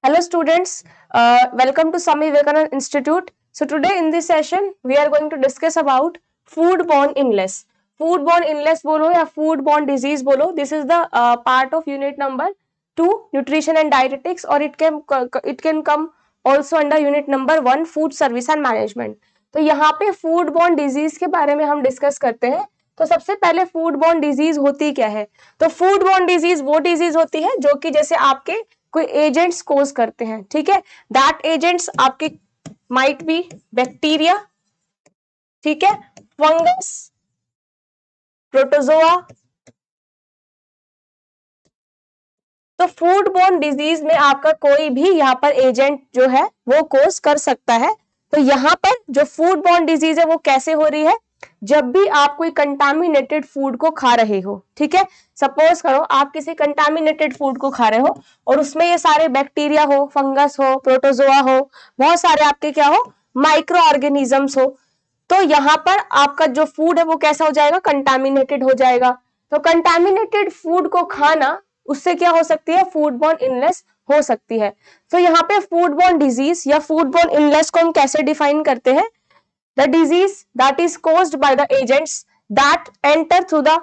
Hello students, welcome to Swami Vivekananda Institute. So today in this session we are going to discuss about foodborne illness. Foodborne illness बोलो या foodborne disease बोलो, this is the part of unit number 2 nutrition and dietetics और it can come also under unit number 1 food service and management. तो यहाँ पे foodborne disease के बारे में हम डिस्कस करते हैं. तो सबसे पहले फूडबॉर्न डिजीज होती क्या है? तो फूडबॉर्न डिजीज वो डिजीज होती है जो कि जैसे आपके कोई एजेंट्स कोज करते हैं, ठीक है. दैट एजेंट्स आपके माइट बी बैक्टीरिया, ठीक है, फंगस, प्रोटोजोआ. तो फूडबॉर्न डिजीज में आपका कोई भी यहाँ पर एजेंट जो है वो कोज कर सकता है. तो यहाँ पर जो फूडबॉर्न डिजीज है वो कैसे हो रही है? जब भी आप कोई कंटामिनेटेड फूड को खा रहे हो, ठीक है. सपोज करो आप किसी कंटामिनेटेड फूड को खा रहे हो और उसमें ये सारे बैक्टीरिया हो, फंगस हो, प्रोटोजोआ हो, बहुत सारे आपके क्या हो, माइक्रो ऑर्गेनिजम्स हो. तो यहाँ पर आपका जो फूड है वो कैसा हो जाएगा? कंटामिनेटेड हो जाएगा. तो कंटामिनेटेड फूड को खाना, उससे क्या हो सकती है? फूडबॉर्न इलनेस हो सकती है. तो यहाँ पे फूडबॉर्न डिजीज या फूडबॉर्न इलनेस को हम कैसे डिफाइन करते हैं? The disease that is caused by the agents that enter through the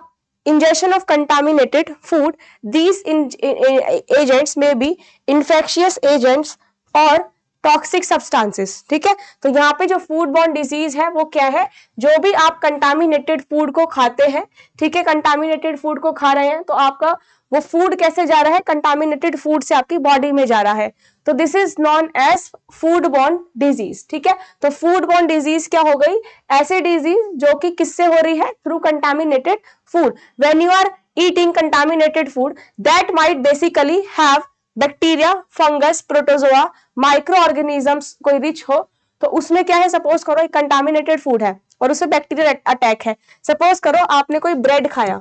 ingestion of contaminated food. These agents may be infectious agents or toxic substances, ठीक है. तो यहाँ पे जो फूडबॉर्न डिजीज है वो क्या है? जो भी आप कंटामिनेटेड फूड को खाते हैं, ठीक है, कंटामिनेटेड फूड को खा रहे हैं तो आपका वो फूड कैसे जा रहा है? कंटामिनेटेड फूड से आपकी बॉडी में जा रहा है. तो this is known as foodborne disease, ठीक है. तो फूडबॉर्न डिजीज क्या हो गई? ऐसे डिजीज जो कि किससे हो रही है? Through contaminated food. When you are eating contaminated food that might basically have bacteria, fungus, protozoa, micro organisms कोई रिच हो. तो उसमें क्या है? सपोज करो एक कंटामिनेटेड फूड है और उसमें बैक्टीरिया अटैक है. सपोज करो आपने कोई ब्रेड खाया,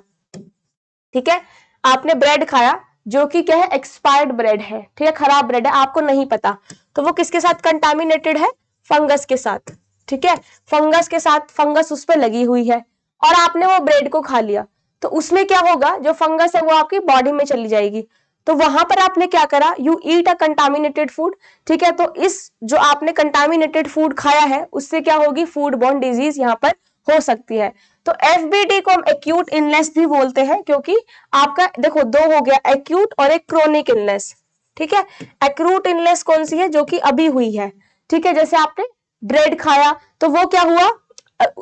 ठीक है, आपने ब्रेड खाया जो कि क्या है? एक्सपायर्ड ब्रेड है, ठीक है, खराब ब्रेड है, आपको नहीं पता. तो वो किसके साथ कंटामिनेटेड है? फंगस के साथ, ठीक है. फंगस के साथ, फंगस उस पर लगी हुई है और आपने वो ब्रेड को खा लिया. तो उसमें क्या होगा? जो फंगस है वो आपकी बॉडी में चली जाएगी. तो वहां पर आपने क्या करा? You eat a contaminated food, ठीक है. तो इस जो आपने कंटामिनेटेड फूड खाया है उससे क्या होगी? फूडबॉर्न डिजीज यहाँ पर हो सकती है. तो एफबीडी को हम एक्यूट इलनेस भी बोलते हैं क्योंकि आपका देखो दो हो गया, एक्यूट और एक क्रोनिक इलनेस, ठीक है. एक्यूट इलनेस कौन सी है? जो कि अभी हुई है, ठीक है. जैसे आपने ब्रेड खाया तो वो क्या हुआ?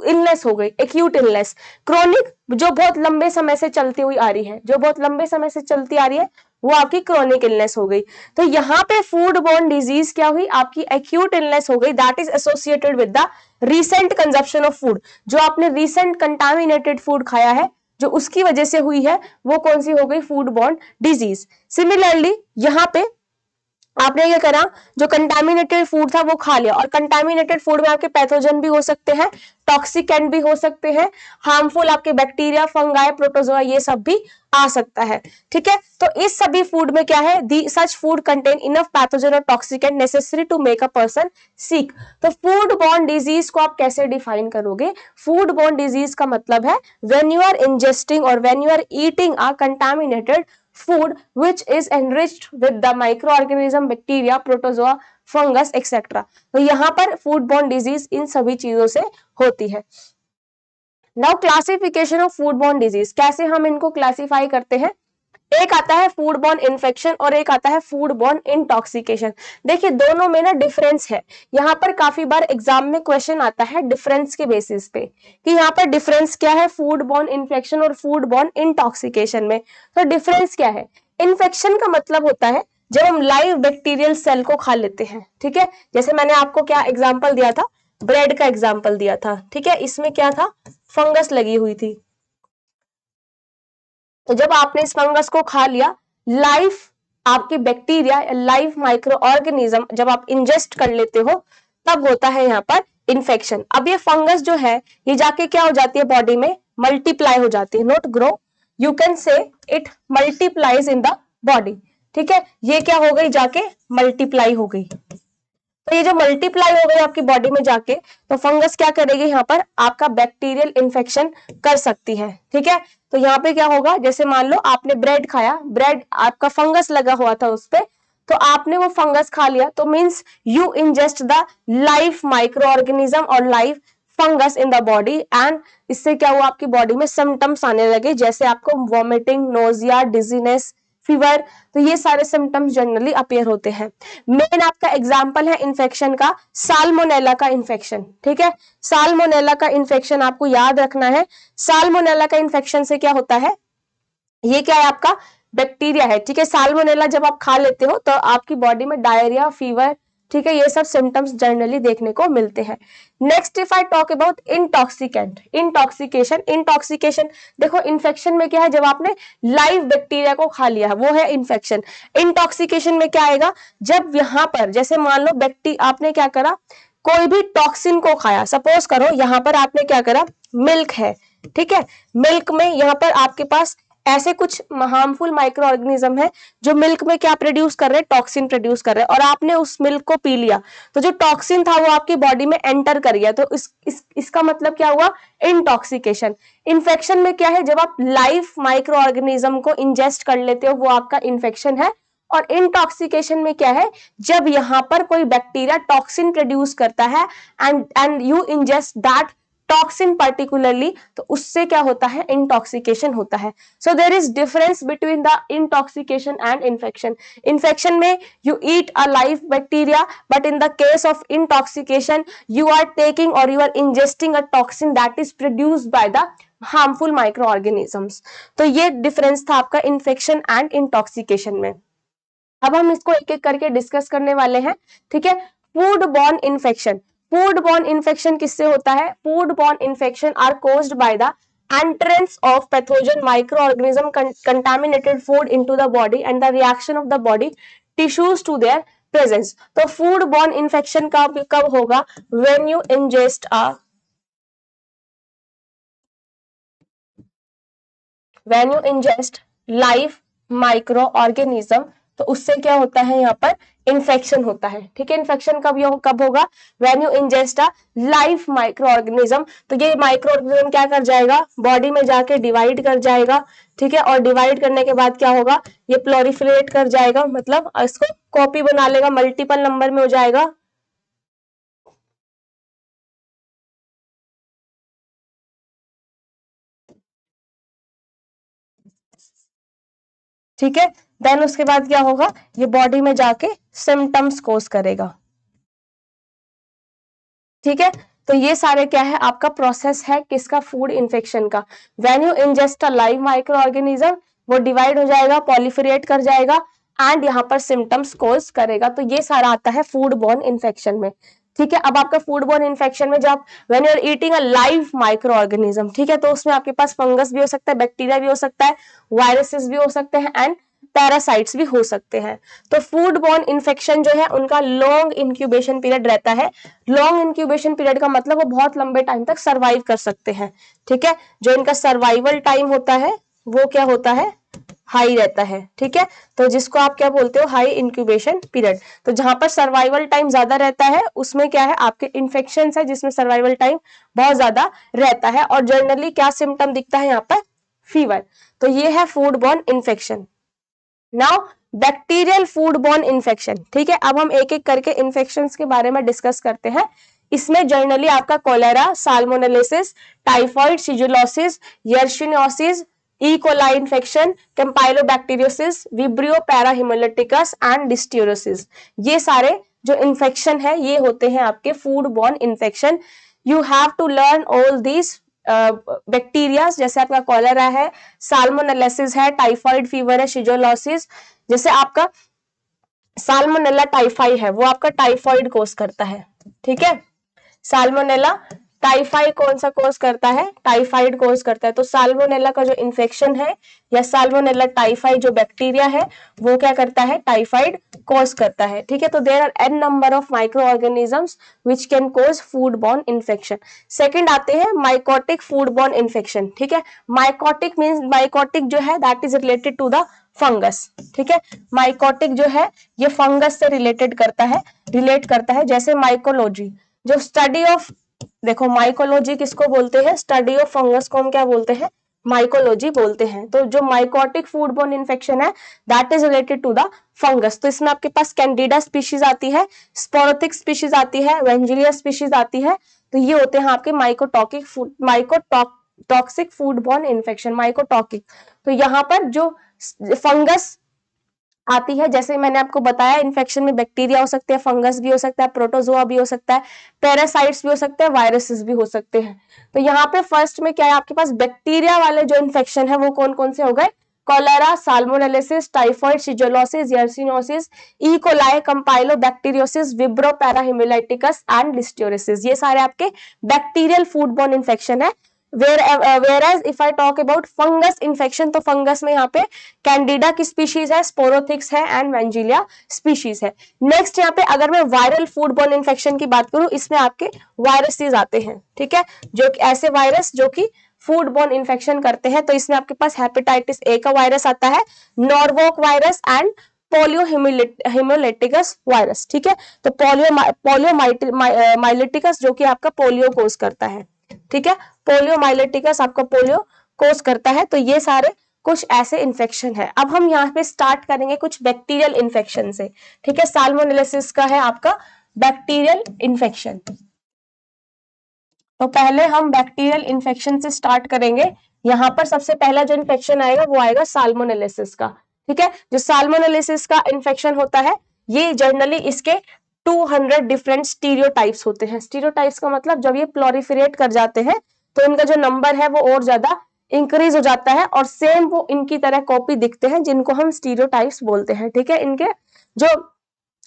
इलनेस हो गई, एक्यूट इलनेस. क्रोनिक जो बहुत लंबे समय से चलती हुई आ रही है, जो बहुत लंबे समय से चलती आ रही है वो आपकी क्रोनिक इलनेस हो गई. तो यहाँ पे फूडबॉर्न डिजीज क्या हुई? आपकी एक्यूट इलनेस हो गई. That is associated with the recent consumption of food. जो आपने रिसेंट कंटामिनेटेड फूड खाया है जो उसकी वजह से हुई है वो कौन सी हो गई? फूडबॉर्न डिजीज. सिमिलरली यहाँ पे आपने क्या करा? जो कंटामिनेटेड फूड था वो खा लिया और कंटामिनेटेड फूड में आपके पैथोजन भी हो सकते हैं, टॉक्सिकेंट भी हो सकते हैं, हार्मफुल आपके बैक्टीरिया, फंगाई, प्रोटोजोआ ये सब भी आ सकता है, ठीक है. तो इस सभी फूड में क्या है? The such food contain enough pathogen और toxicant necessary to make a person sick. तो फूडबॉर्न डिजीज को आप कैसे डिफाइन करोगे? फूडबॉर्न डिजीज का मतलब है व्हेन यू आर इंजेस्टिंग और when you are eating a contaminated food which is enriched with the microorganism, bacteria, protozoa, fungus etc. तो यहाँ पर foodborne disease इन सभी चीजों से होती है. Now classification of foodborne disease, कैसे हम इनको क्लासिफाई करते हैं? एक आता है फूडबॉर्न इन्फेक्शन और एक आता है फूडबॉर्न इंटॉक्सिकेशन. देखिए दोनों में ना डिफरेंस है. यहाँ पर काफी बार एग्जाम में क्वेश्चन आता है डिफरेंस के बेसिस पे कि यहाँ पर डिफरेंस क्या है फूडबॉर्न इन्फेक्शन और फूडबॉर्न इंटॉक्सिकेशन में. तो डिफरेंस क्या है? इन्फेक्शन का मतलब होता है जब हम लाइव बैक्टीरियल सेल को खा लेते हैं, ठीक है. जैसे मैंने आपको क्या एग्जाम्पल दिया था? ब्रेड का एग्जाम्पल दिया था, ठीक है. इसमें क्या था? फंगस लगी हुई थी. तो जब आपने इस फंगस को खा लिया, लाइफ आपकी बैक्टीरिया लाइफ माइक्रो ऑर्गेनिज्म जब आप इंजेस्ट कर लेते हो तब होता है यहाँ पर इन्फेक्शन. अब ये फंगस जो है ये जाके क्या हो जाती है? बॉडी में मल्टीप्लाई हो जाती है, not grow, you can say it multiplies in the body, ठीक है. ये क्या हो गई? जाके मल्टीप्लाई हो गई. तो ये जो मल्टीप्लाई हो गई आपकी बॉडी में जाके, तो फंगस क्या करेगी? यहाँ पर आपका बैक्टीरियल इन्फेक्शन कर सकती है, ठीक है. तो यहाँ पे क्या होगा? जैसे मान लो आपने ब्रेड खाया, ब्रेड आपका फंगस लगा हुआ था उस पे, तो आपने वो फंगस खा लिया, तो means you ingest the live micro organism और live fungus in the body, and इससे क्या हुआ, आपकी बॉडी में सिम्टम्स आने लगे, जैसे आपको वॉमिटिंग, नोजिया, डिजीनेस, फीवर। तो ये सारे सिम्टम्स जनरली अपीयर होते हैं। मेन आपका एग्जांपल है इन्फेक्शन का साल्मोनेला का इन्फेक्शन। ठीक है, साल्मोनेला का इन्फेक्शन आपको याद रखना है। साल्मोनेला का इन्फेक्शन से क्या होता है, ये क्या है, आपका बैक्टीरिया है। ठीक है, साल्मोनेला जब आप खा लेते हो तो आपकी बॉडी में डायरिया, फीवर, ठीक है, ये सब सिम्टम्स जनरली देखने को मिलते हैं। Next if I talk about intoxicant, intoxication. Intoxication देखो, इन्फेक्शन में क्या है, जब आपने लाइव बैक्टीरिया को खा लिया है वो है इन्फेक्शन। इंटॉक्सिकेशन में क्या आएगा, जब यहाँ पर जैसे मान लो आपने क्या करा, कोई भी टॉक्सिन को खाया, सपोज करो यहाँ पर आपने क्या करा, मिल्क है, ठीक है, मिल्क में यहाँ पर आपके पास ऐसे कुछ हार्मफुल माइक्रो ऑर्गेनिज्म है जो मिल्क में क्या प्रोड्यूस कर रहे हैं, टॉक्सिन प्रोड्यूस कर रहे हैं, और आपने उस मिल्क को पी लिया, तो जो टॉक्सिन था वो आपकी बॉडी में एंटर कर गया, तो इसका मतलब क्या हुआ, इंटॉक्सिकेशन। इन्फेक्शन में क्या है, जब आप लाइव माइक्रो ऑर्गेनिज्म को इंजेस्ट कर लेते हो वो आपका इन्फेक्शन है। और इंटॉक्सिकेशन में क्या है, जब यहां पर कोई बैक्टीरिया टॉक्सिन प्रोड्यूस करता है and you ingest that toxin particularly, तो उससे क्या होता है, इंटॉक्सिकेशन होता है। So there is difference between the intoxication and infection. Infection में you eat a live bacteria, but in the case of intoxication you are taking और you are ingesting a toxin that is produced by the harmful microorganisms. तो ये difference था आपका infection and intoxication में। अब हम इसको एक एक करके डिस्कस करने वाले हैं। ठीक है, food borne infection. Food borne infection किससे होता है, food borne infection are caused by the entrance of pathogen microorganism contaminated food into the body and the reaction of the body tissues to their presence। तो food borne infection कब होगा, when you ingest a when you ingest live microorganism, तो उससे क्या होता है, यहाँ पर इन्फेक्शन होता है। ठीक है, इन्फेक्शन कब होगा, when you ingest a live micro organism. तो ये माइक्रो ऑर्गेनिज्म क्या कर जाएगा, बॉडी में जाके डिवाइड कर जाएगा। ठीक है, और डिवाइड करने के बाद क्या होगा, ये प्लोरिफरेट कर जाएगा, मतलब इसको कॉपी बना लेगा, मल्टीपल नंबर में हो जाएगा। ठीक है, देन उसके बाद क्या होगा, ये बॉडी में जाके सिम्टम्स कोज करेगा। ठीक है, तो ये सारे क्या है, आपका प्रोसेस है किसका, फूड इन्फेक्शन का। When you ingest a live micro organism, वो डिवाइड हो जाएगा, पॉलिफरेट कर जाएगा, एंड यहाँ पर सिम्टम्स कोज करेगा। तो ये सारा आता है फूड बॉर्न इन्फेक्शन में। ठीक है, अब आपका फूड बॉर्न इन्फेक्शन में जब when you are eating a live micro organism, ठीक है, तो उसमें आपके पास फंगस भी हो सकता है, बैक्टीरिया भी हो सकता है, वायरसेस भी हो सकते हैं, एंड पैरासाइट्स भी हो सकते हैं। तो फूड बॉर्न इन्फेक्शन जो है उनका लॉन्ग इंक्यूबेशन पीरियड रहता है। लॉन्ग इंक्यूबेशन पीरियड का मतलब वो बहुत लंबे टाइम तक सरवाइव कर सकते हैं। ठीक है, जो इनका सर्वाइवल टाइम होता है वो क्या होता है, हाई रहता है। ठीक है, तो जिसको आप क्या बोलते हो, हाई इंक्यूबेशन पीरियड। तो जहां पर सर्वाइवल टाइम ज्यादा रहता है उसमें क्या है, आपके इन्फेक्शन है जिसमें सर्वाइवल टाइम बहुत ज्यादा रहता है। और जनरली क्या सिम्टम दिखता है यहाँ पर, फीवर। तो ये है food borne infection. Now bacterial food borne infection. ठीक है, अब हम एक एक करके इन्फेक्शंस के बारे में डिस्कस करते हैं। इसमें जनरली आपका cholera, salmonellosis, typhoid, shigellosis, yersiniosis, E coli infection, campylobacteriosis, Vibrio parahaemolyticus and listeriosis, ये सारे जो इन्फेक्शन है ये होते हैं आपके food borne infection. You have to learn all these bacteria, जैसे आपका कॉलरा है, साल्मोनेलिसिस है, टाइफॉइड फीवर है, शिजोलॉसिस। जैसे आपका साल्मोनेला टाइफाई है, वो आपका टाइफॉइड कोस करता है। ठीक है, साल्मोनेला टाइफाई कौन सा कोस करता है, टाइफाइड कोस करता है। तो साल्मोनेला का जो इन्फेक्शन है या साल्मोनेला टाइफाई जो बैक्टीरिया है वो क्या करता है, टाइफाइड कोस करता है। ठीक है, तो there are an number of micro organisms which can cause food borne infection. Second आते हैं माइकोटिक फूड बॉर्न इन्फेक्शन। ठीक है, माइकोटिक मींस, माइकोटिक जो है that is related to the fungus. ठीक है, माइकोटिक जो है ये फंगस से रिलेट करता है। जैसे माइकोलॉजी जो स्टडी ऑफ, देखो माइकोलॉजी किसको बोलते हैं, स्टडी ऑफ फंगस को हम क्या बोलते हैं, माइकोलॉजी बोलते हैं। तो जो माइकोटिक फूड बोर्न इन्फेक्शन है that is related to the fungus. तो इसमें आपके पास कैंडिडा स्पीशीज आती है, स्पोरोथिक स्पीशीज आती है, वेंजिलिया स्पीशीज आती है। तो ये होते हैं आपके माइकोटॉक्सिक फूड बोर्न इन्फेक्शन, माइकोटॉक्सिक। तो यहाँ पर जो फंगस आती है, जैसे मैंने आपको बताया इन्फेक्शन में बैक्टीरिया हो सकते हैं, फंगस भी हो सकता है, प्रोटोजोआ भी हो सकता है, पैरासाइट्स भी हो सकते हैं, वायरसेस भी हो सकते हैं। तो यहाँ पे फर्स्ट में क्या है आपके पास बैक्टीरिया वाले जो इन्फेक्शन है वो कौन कौन से हो गए, cholera, salmonellosis, typhoid, shigellosis, yersiniosis, E coli, campylobacteriosis, Vibrio parahaemolyticus and listeriosis. ये सारे आपके बैक्टीरियल फूड बोर्न इन्फेक्शन है। whereas if I talk about fungus infection, तो फंगस में यहाँ पे कैंडिडा की स्पीशीज है, स्पोरोथिक्स है एंड वेंजिलिया स्पीशीज है। नेक्स्ट यहाँ पे अगर मैं वायरल फूड बोर्न इन्फेक्शन की बात करूं, इसमें आपके वायरसेस आते हैं, ठीक है, जो ऐसे वायरस जो कि फूड बोर्न इन्फेक्शन करते हैं। तो इसमें आपके पास हेपेटाइटिस ए का वायरस आता है, नॉर्वोक वायरस एंड पोलियो हिमोलेटिकस वायरस, ठीक है। तो पोलियो माइलेटिकस जो कि आपका पोलियो कोज करता है, ठीक है, पोलियो माइलेटिकस आपका पोलियो कोज करता है। तो ये सारे कुछ ऐसे इन्फेक्शन है। अब हम यहाँ पे स्टार्ट करेंगे कुछ बैक्टीरियल इन्फेक्शन से, ठीक है। साल्मोनेलिसिस का है आपका बैक्टीरियल इन्फेक्शन। तो पहले हम बैक्टीरियल इन्फेक्शन से स्टार्ट करेंगे। यहाँ पर सबसे पहला जो इन्फेक्शन आएगा वो आएगा साल्मोनेलिसिस का, ठीक है। जो साल्मोनेलिसिस का इन्फेक्शन होता है, ये जनरली इसके 200 डिफरेंट स्टीरियोटाइप्स होते हैं। स्टीरियोटाइप्स का मतलब जब ये प्लोरिफरेट कर जाते हैं तो इनका जो नंबर है वो और ज्यादा इंक्रीज हो जाता है और सेम वो इनकी तरह कॉपी दिखते हैं, जिनको हम स्टीरियोटाइप्स बोलते हैं, ठीक है। इनके जो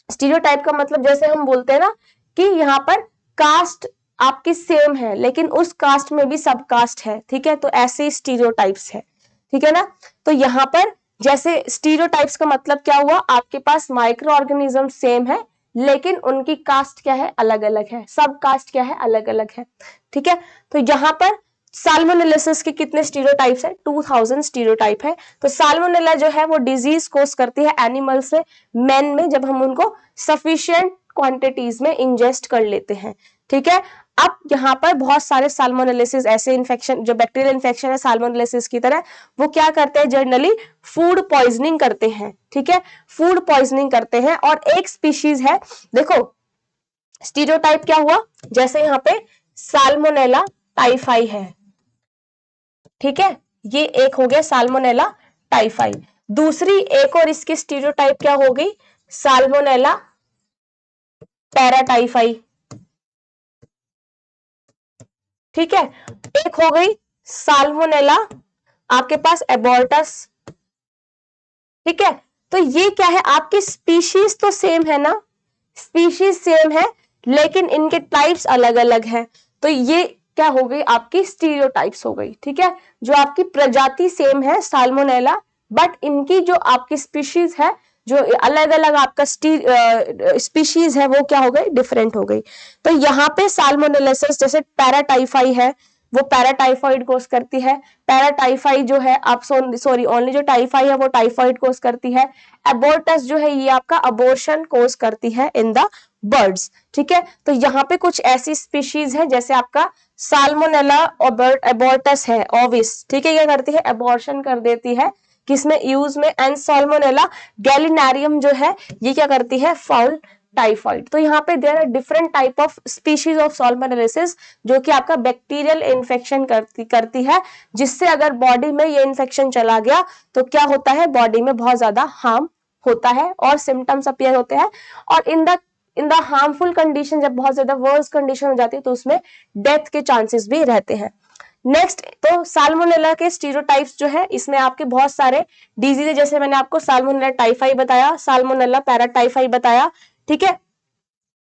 स्टीरियोटाइप का मतलब जैसे हम बोलते हैं ना कि यहाँ पर कास्ट आपकी सेम है लेकिन उस कास्ट में भी सब कास्ट है, ठीक है, तो ऐसे स्टीरियोटाइप्स है, ठीक है ना। तो यहाँ पर जैसे स्टीरियोटाइप्स का मतलब क्या हुआ, आपके पास माइक्रो ऑर्गेनिज्म सेम है लेकिन उनकी कास्ट क्या है, अलग अलग है, सब कास्ट क्या है, अलग अलग है, ठीक है। तो यहाँ पर साल्मोनेलिसिस के कितने स्टीरियोटाइप्स है, 2000 स्टीरियोटाइप है। तो साल्मोनेला जो है वो डिजीज कोज करती है एनिमल से मैन में, जब हम उनको सफिशिएंट क्वांटिटीज में इंजेस्ट कर लेते हैं, ठीक है। अब यहाँ पर बहुत सारे साल्मोनेलिसिस ऐसे इन्फेक्शन, जो बैक्टीरियल इन्फेक्शन है साल्मोनेलिसिस की तरह, वो क्या करते हैं, जनरली फूड पॉइजनिंग करते हैं, ठीक है, फूड पॉइजनिंग करते हैं। और एक स्पीशीज है, देखो स्टीरियोटाइप क्या हुआ, जैसे यहाँ पे साल्मोनेला टाइफाई है, ठीक है, ये एक हो गया साल्मोनेला टाइफाई। दूसरी एक और इसकी स्टीरियोटाइप क्या हो गई, साल्मोनेला पैराटाइफाई, ठीक है। एक हो गई साल्मोनेला आपके पास एबोर्टस, ठीक है। तो ये क्या है, आपकी स्पीशीज तो सेम है ना, स्पीशीज सेम है लेकिन इनके टाइप्स अलग अलग हैं। तो ये क्या हो गई, आपकी स्टीरियोटाइप्स हो गई, ठीक है। जो आपकी प्रजाति सेम है साल्मोनेला, बट इनकी जो आपकी स्पीशीज है, जो अलग अलग आपका स्पीशीज है, वो क्या हो गई, डिफरेंट हो गई। तो यहाँ पे साल्मोनेलिसिस जैसे पैराटाइफाई है, वो पैराटाइफाइड कोस करती है। पैराटाइफाई जो है आप सॉरी ओनली जो टाइफाई है वो टाइफाइड कोस करती है। एबोर्टस जो है ये आपका अबॉर्शन कोस करती है इन द बर्ड्स, ठीक है। तो यहाँ पे कुछ ऐसी स्पीशीज है जैसे आपका साल्मोनेला एबोर्टस है ओविस, ठीक है, ये करती है अबॉर्शन कर देती है, किसमें, यूज में। एंड साल्मोनेला गैलिनारियम जो है ये क्या करती है, फाउल टाइफाइड। तो यहाँ पे there are different type of species of salmonellosis जो कि आपका बैक्टीरियल इन्फेक्शन करती है, जिससे अगर बॉडी में ये इन्फेक्शन चला गया तो क्या होता है, बॉडी में बहुत ज्यादा हार्म होता है और सिम्टम्स अपीयर होते हैं। और इन द हार्मफुल कंडीशन, जब बहुत ज्यादा वर्स कंडीशन हो जाती है तो उसमें डेथ के चांसेस भी रहते हैं। नेक्स्ट, तो साल्मोनेला के स्टीरियोटाइप्स जो है, इसमें आपके बहुत सारे डिजीज है, जैसे मैंने आपको साल्मोनेला टाइफाई बताया, साल्मोनेला पैराटाइफाई बताया, ठीक है।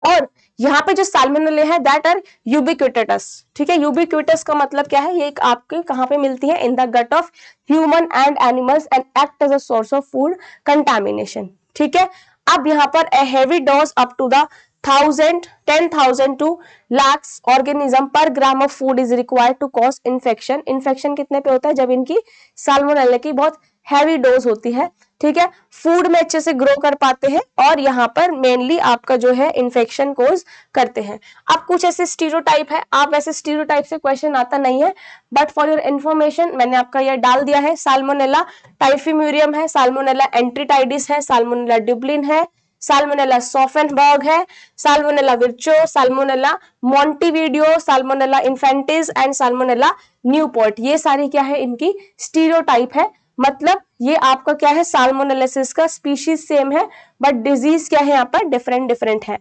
और यहाँ पे जो साल्मोनेला है दैट आर यूबिक्विटस, ठीक है। यूबिक्विटस का मतलब क्या है, ये एक आपके कहाँ पे मिलती है, in the gut of human and animals and act as a source of food contamination, ठीक है। अब यहाँ पर a heavy dose up to the 10,000 to lakhs organism per gram of food is required to cause infection। Infection कितने पे होता है, जब इनकी साल्मोनेला की बहुत हैवी डोज होती है, ठीक है। फूड में अच्छे से ग्रो कर पाते हैं और यहाँ पर मेनली आपका जो है इन्फेक्शन कोज करते हैं। अब कुछ ऐसे स्टीरियोटाइप है, आप ऐसे स्टीरियोटाइप से क्वेश्चन आता नहीं है, बट फॉर योर इन्फॉर्मेशन मैंने आपका ये डाल दिया है। साल्मोनेला टाइफीम्यूरियम है, साल्मोनेला एंट्रीटाइडिस है, साल्मोनेला ड्यूब्लिन है, साल्मोनेला सोफेनबर्ग है, Salmonella Virchow, Salmonella Montevideo, Salmonella Infantis and Salmonella Newport. ये सारी क्या है, इनकी स्टीरियोटाइप है। मतलब ये आपका क्या है, साल्मोनेलिसिस का स्पीशीज सेम है बट डिजीज क्या है यहाँ पर डिफरेंट डिफरेंट है।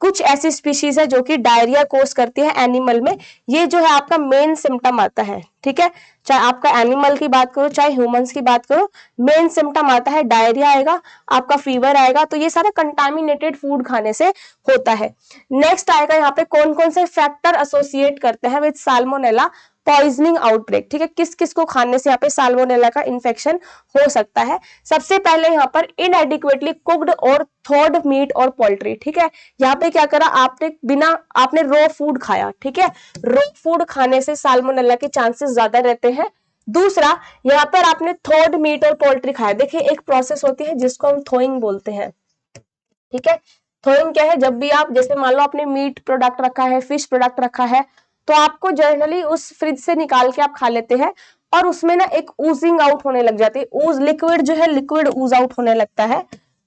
कुछ ऐसी स्पीशीज है जो कि डायरिया कोज करती है एनिमल में, ये जो है आपका मेन सिम्टम आता है, ठीक है। चाहे आपका एनिमल की बात करो चाहे ह्यूमंस की बात करो, मेन सिम्टम आता है डायरिया आएगा, आपका फीवर आएगा। तो ये सारा कंटामिनेटेड फूड खाने से होता है। नेक्स्ट आएगा यहाँ पे कौन कौन से फैक्टर एसोसिएट करते हैं विद साल्मोनेला पॉइजनिंग आउटब्रेक, ठीक है। किस किस को खाने से यहाँ पे साल्मोनेला का इन्फेक्शन हो सकता है। सबसे पहले यहाँ पर इनएडिक्वेटली कुक्ड और थॉड मीट और पोल्ट्री, ठीक है। यहाँ पे क्या करा आपने रो फूड खाया, ठीक है। रो फूड खाने से साल्मोनेला के चांसेस ज्यादा रहते हैं। दूसरा, यहाँ पर आपने थॉड मीट और पोल्ट्री खाया। देखिए एक प्रोसेस होती है जिसको हम थोइंग बोलते हैं, ठीक है। थोइंग क्या है, जब भी आप जैसे मान लो आपने मीट प्रोडक्ट रखा है, फिश प्रोडक्ट रखा है, तो आपको जनरली उस फ्रिज से निकाल के आप खा लेते हैं और उसमें ना एक ऊजिंग आउट होने लग जाती है, ऊज लिक्विड जो है लिक्विड ऊज आउट होने लगता है,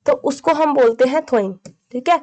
तो उसको हम बोलते हैं थोइंग, ठीक है।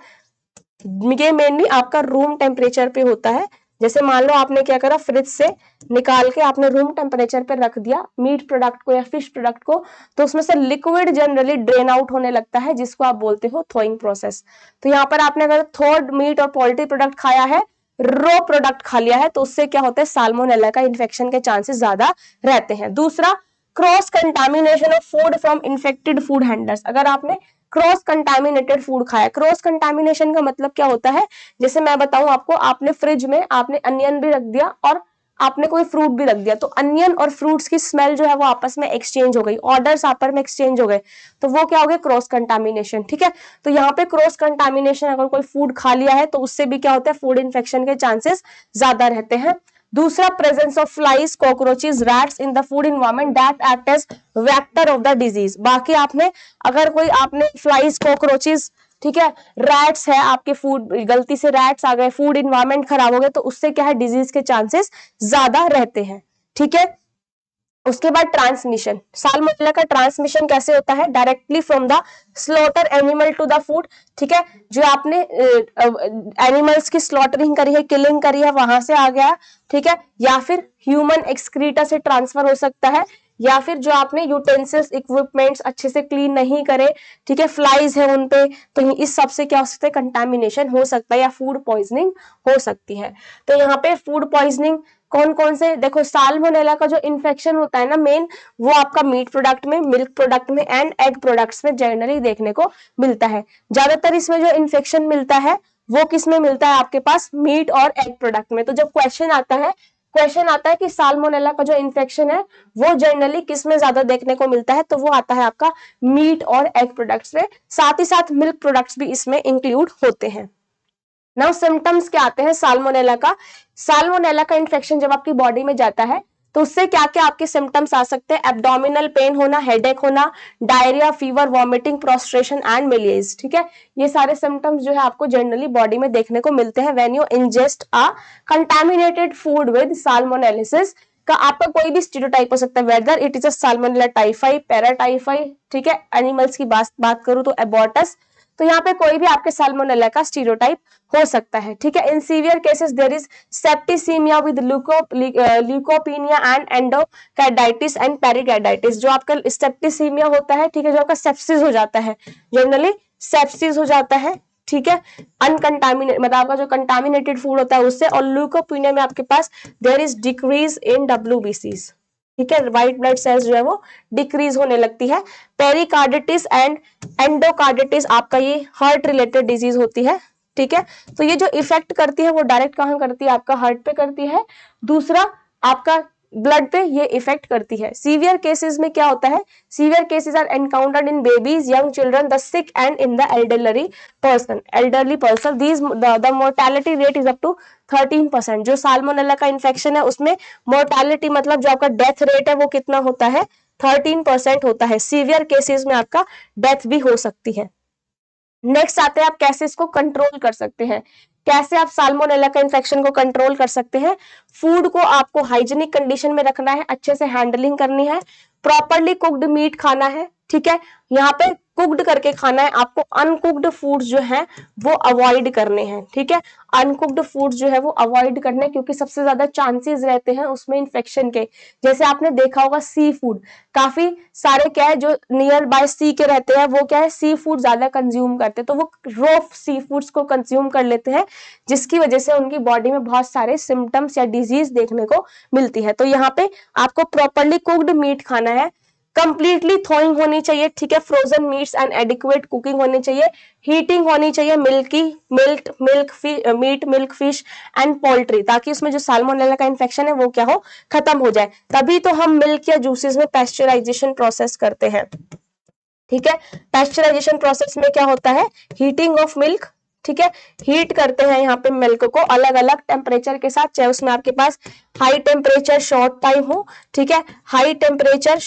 ये मेनली आपका रूम टेम्परेचर पे होता है। जैसे मान लो आपने क्या करा, फ्रिज से निकाल के आपने रूम टेम्परेचर पे रख दिया मीट प्रोडक्ट को या फिश प्रोडक्ट को, तो उसमें से लिक्विड जनरली ड्रेन आउट होने लगता है, जिसको आप बोलते हो थोइंग प्रोसेस। तो यहाँ पर आपने अगर थॉड मीट और पोल्ट्री प्रोडक्ट खाया है, रो प्रोडक्ट खा लिया है, तो उससे क्या होता है, साल्मोनेला का इन्फेक्शन के चांसेस ज्यादा रहते हैं। दूसरा, cross contamination of food from infected food handlers. अगर आपने क्रॉस कंटामिनेटेड फूड खाया, क्रॉस कंटामिनेशन का मतलब क्या होता है, जैसे मैं बताऊं आपको, आपने फ्रिज में आपने अनियन भी रख दिया और आपने कोई फ्रूट भी रख दिया, तो अनियन और फ्रूट्स की स्मेल जो है वो आपस में एक्सचेंज हो गई, ऑर्डर्स आपस में एक्सचेंज हो गए, तो वो क्या हो गया, क्रॉस कंटामिनेशन, ठीक है। तो यहाँ पे क्रॉस कंटामिनेशन अगर कोई फूड खा लिया है तो उससे भी क्या होता है, फूड इन्फेक्शन के चांसेस ज्यादा रहते हैं। दूसरा, presence of flies, cockroaches, rats in the food environment that act as vector of the disease. बाकी आपने अगर कोई आपने फ्लाइज, कॉकरोचेस, ठीक है, रैट्स है आपके फूड, गलती से रैट्स आ गए, फूड इन्वायरमेंट खराब हो गया, तो उससे क्या है, डिजीज के चांसेस ज्यादा रहते हैं, ठीक है। उसके बाद ट्रांसमिशन, साल्मोनेला का ट्रांसमिशन कैसे होता है, directly from the slaughter animal to the food, ठीक है। जो आपने एनिमल्स की स्लॉटरिंग करी है, किलिंग करी है, वहां से आ गया, ठीक है। या फिर ह्यूमन एक्सक्रीटा से ट्रांसफर हो सकता है, या फिर जो आपने यूटेंसिल्स इक्विपमेंट्स अच्छे से क्लीन नहीं करे, ठीक है, फ्लाइज है उनपे, तो इस सब से क्या हो सकता है, कंटामिनेशन हो सकता है या फूड पॉइजनिंग हो सकती है। तो यहाँ पे फूड पॉइजनिंग कौन कौन से, देखो साल्मोनेला का जो इन्फेक्शन होता है ना मेन, वो आपका मीट प्रोडक्ट में, मिल्क प्रोडक्ट में एंड एग प्रोडक्ट्स में जनरली देखने को मिलता है। ज्यादातर इसमें जो इन्फेक्शन मिलता है वो किस में मिलता है, आपके पास मीट और एग प्रोडक्ट में। तो जब क्वेश्चन आता है कि साल्मोनेला का जो इन्फेक्शन है वो जनरली किस में ज्यादा देखने को मिलता है, तो वो आता है आपका मीट और एग प्रोडक्ट्स में, साथ ही साथ मिल्क प्रोडक्ट्स भी इसमें इंक्लूड होते हैं। नाउ सिम्टम्स क्या आते हैं साल्मोनेला का। साल्मोनेला का इन्फेक्शन जब आपकी बॉडी में जाता है तो उससे क्या क्या आपके सिम्टम्स आ सकते हैं, एब्डोमिनल पेन होना, हेडेक होना, diarrhoea, fever, vomiting, prostration and malaise, ठीक है। ये सारे सिम्टम्स जो है आपको जनरली बॉडी में देखने को मिलते हैं when you ingest a contaminated food with salmonellosis. का आपका कोई भी स्टीरियोटाइप हो सकता है, whether it is a Salmonella Typhi, Paratyphi, ठीक है। एनिमल्स की बात करूं तो एबॉर्टस, तो यहाँ पे कोई भी आपके साल्मोनेला का स्टीरियोटाइप हो सकता है, ठीक है। In severe cases there is septicemia with leukopenia and endocarditis and pericarditis. जो आपका सेप्टिसीमिया होता है, ठीक है, जो आपका सेप्सिस हो जाता है, जनरली सेप्सिस हो जाता है, ठीक है, अनकंटामिनेट मतलब आपका जो कंटामिनेटेड फूड होता है उससे, और ल्यूकोपीनिया में आपके पास there is decrease in WBCs, ठीक है, व्हाइट ब्लड सेल्स जो है वो डिक्रीज होने लगती है। पेरिकार्डिटिस एंड एंडोकार्डिटिस आपका ये हार्ट रिलेटेड डिजीज होती है, ठीक है। तो ये जो इफेक्ट करती है वो डायरेक्ट कहाँ करती है, आपका हार्ट पे करती है। दूसरा, आपका ब्लड पे ये इफेक्ट करती है। सीवियर केसेस में क्या होता है, severe cases are encountered in babies, young children, the sick and in the elderly person these the mortality rate is up to 13%। जो साल्मोनेला का इन्फेक्शन है उसमें मोर्टेलिटी मतलब जो आपका डेथ रेट है वो कितना होता है, 13% होता है। सीवियर केसेस में आपका डेथ भी हो सकती है। नेक्स्ट आते हैं आप कैसे इसको कंट्रोल कर सकते हैं। कैसे आप साल्मोनेला का इन्फेक्शन को कंट्रोल कर सकते हैं। फूड को आपको हाइजीनिक कंडीशन में रखना है, अच्छे से हैंडलिंग करनी है, प्रॉपरली कुक्ड मीट खाना है, ठीक है, यहाँ पे कुक्ड करके खाना है आपको। अनकुक्ड फूड्स जो है वो अवॉइड करने हैं, ठीक है, अनकुक्ड फूड्स जो है वो अवॉइड करने हैं, क्योंकि सबसे ज्यादा चांसेस रहते हैं उसमें इन्फेक्शन के। जैसे आपने देखा होगा सी फूड, काफी सारे क्या है जो नियर बाय सी के रहते हैं वो क्या है सी फूड ज्यादा कंज्यूम करते हैं, तो वो रॉ सी फूड्स को कंज्यूम कर लेते हैं, जिसकी वजह से उनकी बॉडी में बहुत सारे सिम्टम्स या डिजीज देखने को मिलती है। तो यहाँ पे आपको प्रॉपरली कुक्ड मीट खाना है, कंप्लीटली थॉइंग होनी चाहिए, ठीक है, frozen meats and adequate cooking होनी चाहिए, हीटिंग होनी चाहिए, meat, milk, fish and poultry, ताकि उसमें जो साल्मोनेला का इन्फेक्शन है वो क्या हो, खत्म हो जाए। तभी तो हम मिल्क या जूसेस में पेस्चराइजेशन प्रोसेस करते हैं, ठीक है। पेस्चराइजेशन प्रोसेस में क्या होता है, हीटिंग ऑफ मिल्क, ठीक है, हीट करते हैं यहाँ पे मिल्क को अलग अलग टेम्परेचर के साथ, चाहे उसमें आपके पास हाई टेम्परेचर शॉर्ट टाइम हो, ठीक है, high temperature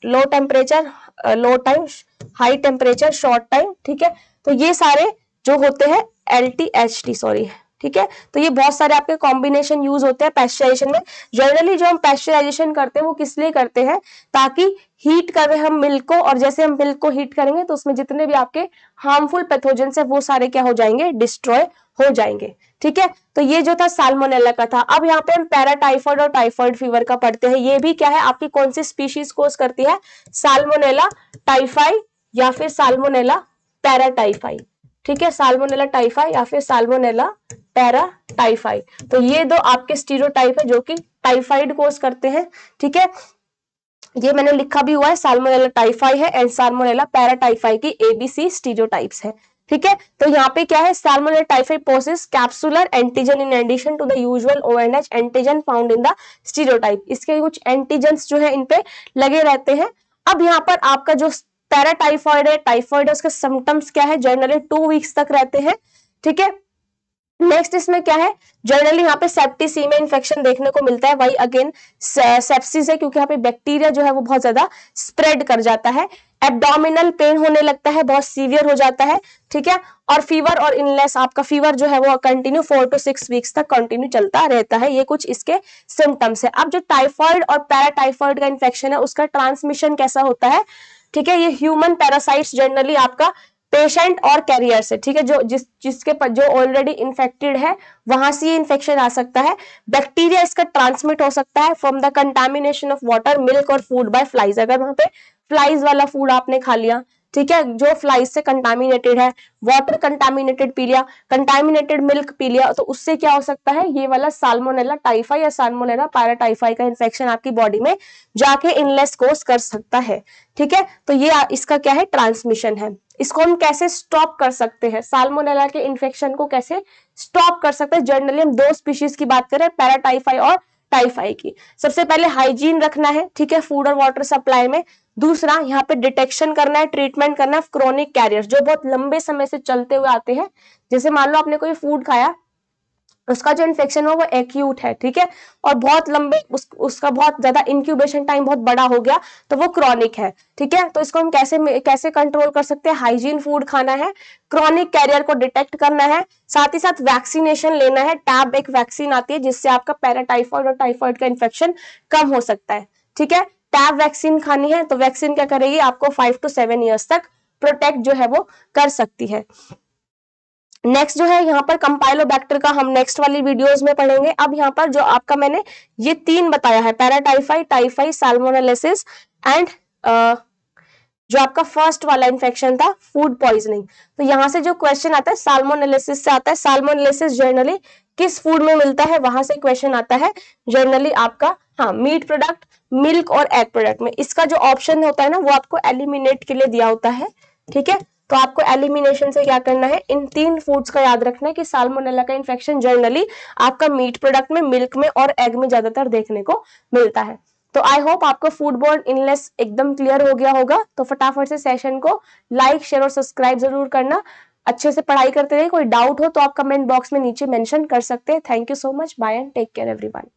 low temperature low time, high temperature short time, ठीक है। तो ये सारे जो होते हैं LTHT, सॉरी, ठीक है। तो ये बहुत सारे आपके कॉम्बिनेशन यूज होते हैं पेस्चराइजेशन में। जनरली जो हम पेस्चराइजेशन करते हैं वो किस लिए करते हैं, ताकि हीट कर रहे हम मिल्क को, और जैसे हम मिल्क को हीट करेंगे तो उसमें जितने भी आपके हार्मफुल पैथोजेंस है वो सारे क्या हो जाएंगे, डिस्ट्रॉय हो जाएंगे, ठीक है। तो ये जो था साल्मोनेला का था। अब यहाँ पे हम पैराटाइफॉइड और टाइफॉइड फीवर का पढ़ते हैं। ये भी क्या है, आपकी कौन सी स्पीशीज कोज करती है, साल्मोनेला टाइफाई या फिर साल्मोनेला पैराटाइफाई, ठीक है, साल्मोनेला टाइफाई या फिर साल्मोनेला पैराटाइफाई। तो ये दो आपके स्टीरियोटाइप है जो कि टाइफाइड कोज करते हैं, ठीक है। ये मैंने लिखा भी हुआ है, साल्मोनेला टाइफाई है एंड साल्मोनेला पैराटाइफाई की ABC स्टीरियोटाइप्स है, ठीक है। तो यहाँ पे क्या है, salmonella typhi possess capsular antigen in addition to the usual ONH antigen found in the stereotype. इसके कुछ एंटीजन्स जो है इन पे लगे रहते हैं। अब यहाँ पर आपका जो पैराटाइफॉइड है, टाइफॉइड है, उसके सिम्टम्स क्या है, जनरली 2 वीक्स तक रहते हैं, ठीक है। नेक्स्ट इसमें क्या है, जनरली यहाँ पे सेप्टिसीमिया इन्फेक्शन देखने को मिलता है, वही अगेन सेप्सिस है, क्योंकि यहाँ पे बैक्टीरिया जो है वो बहुत ज्यादा स्प्रेड कर जाता है। एब्डोमिनल पेन होने लगता है, बहुत सीवियर हो जाता है, ठीक है। और फीवर और इलनेस, आपका फीवर जो है वो कंटिन्यू 4 to 6 वीक्स तक कंटिन्यू चलता रहता है। ये कुछ इसके सिम्टम्स है। अब जो टाइफॉइड और पैराटाइफॉइड का इन्फेक्शन है उसका ट्रांसमिशन कैसा होता है, ठीक है, ये ह्यूमन पैरासाइट्स जनरली आपका पेशेंट और कैरियर से, ठीक है, जिसके जो ऑलरेडी इन्फेक्टेड है वहां से ये इन्फेक्शन आ सकता है। बैक्टीरिया इसका ट्रांसमिट हो सकता है from the contamination of water, milk और फूड बाय फ्लाइज। अगर वहां पे फ्लाइज वाला फूड आपने खा लिया, ठीक है, जो फ्लाइज से कंटामिनेटेड है, वाटर कंटामिनेटेड पी लिया, कंटामिनेटेड मिल्क पी लिया, तो उससे क्या हो सकता है, ये वाला साल्मोनेला टाइफाई या साल्मोनेला पैराटाइफाई का इन्फेक्शन आपकी बॉडी में जाके इलनेस कोज कर सकता है, ठीक है। तो ये इसका क्या है, ट्रांसमिशन है। इसको हम कैसे स्टॉप कर सकते हैं, साल्मोनेला के इन्फेक्शन को कैसे स्टॉप कर सकते हैं। जनरली हम 2 स्पीशीज की बात करें, पैराटाइफाई और टाइफाई की। सबसे पहले हाइजीन रखना है, ठीक है, फूड और वाटर सप्लाई में। दूसरा, यहाँ पे डिटेक्शन करना है, ट्रीटमेंट करना है क्रोनिक कैरियर्स जो बहुत लंबे समय से चलते हुए आते हैं। जैसे मान लो आपने कोई फूड खाया, उसका जो इन्फेक्शन हो वो एक्यूट है, ठीक है, और बहुत लंबे उसका बहुत ज्यादा इंक्यूबेशन टाइम बहुत बड़ा हो गया, तो वो क्रॉनिक है, ठीक है। तो इसको हम कैसे कंट्रोल कर सकते हैं, हाइजीन फूड खाना है, क्रॉनिक कैरियर को डिटेक्ट करना है, साथ ही साथ वैक्सीनेशन लेना है। टैब एक वैक्सीन आती है जिससे आपका पैराटाइफॉइड और टाइफॉइड का इन्फेक्शन कम हो सकता है, ठीक है। टैब वैक्सीन खानी है, तो वैक्सीन क्या करेगी, आपको 5 to 7 ईयर्स तक प्रोटेक्ट जो है वो कर सकती है। नेक्स्ट जो है यहाँ पर कंपाइलोबैक्टर का हम नेक्स्ट वाली वीडियोस में पढ़ेंगे। अब यहाँ पर जो आपका मैंने ये 3 बताया है, पैराटाइफाई, टाइफाई, साल्मोनेलिसिस एंड जो आपका फर्स्ट वाला इन्फेक्शन था फूड पॉइजनिंग। तो यहाँ से जो क्वेश्चन आता है साल्मोनेलिसिस से आता है। साल्मोनेलिसिस जनरली किस फूड में मिलता है, वहां से क्वेश्चन आता है। जनरली आपका मीट प्रोडक्ट, मिल्क और एग प्रोडक्ट में। इसका जो ऑप्शन होता है ना वो आपको एलिमिनेट के लिए दिया होता है, ठीक है। तो आपको एलिमिनेशन से क्या करना है, इन 3 फूड्स का याद रखना है कि साल्मोनेला का इन्फेक्शन जनरली आपका मीट प्रोडक्ट में, मिल्क में और एग में ज्यादातर देखने को मिलता है। तो आई होप आपको फूडबोर्न इलनेस एकदम क्लियर हो गया होगा। तो फटाफट से सेशन को लाइक, शेयर और सब्सक्राइब जरूर करना। अच्छे से पढ़ाई करते रहिए। कोई डाउट हो तो आप कमेंट बॉक्स में नीचे मेंशन कर सकते हैं। Thank you so much, bye and take care everyone.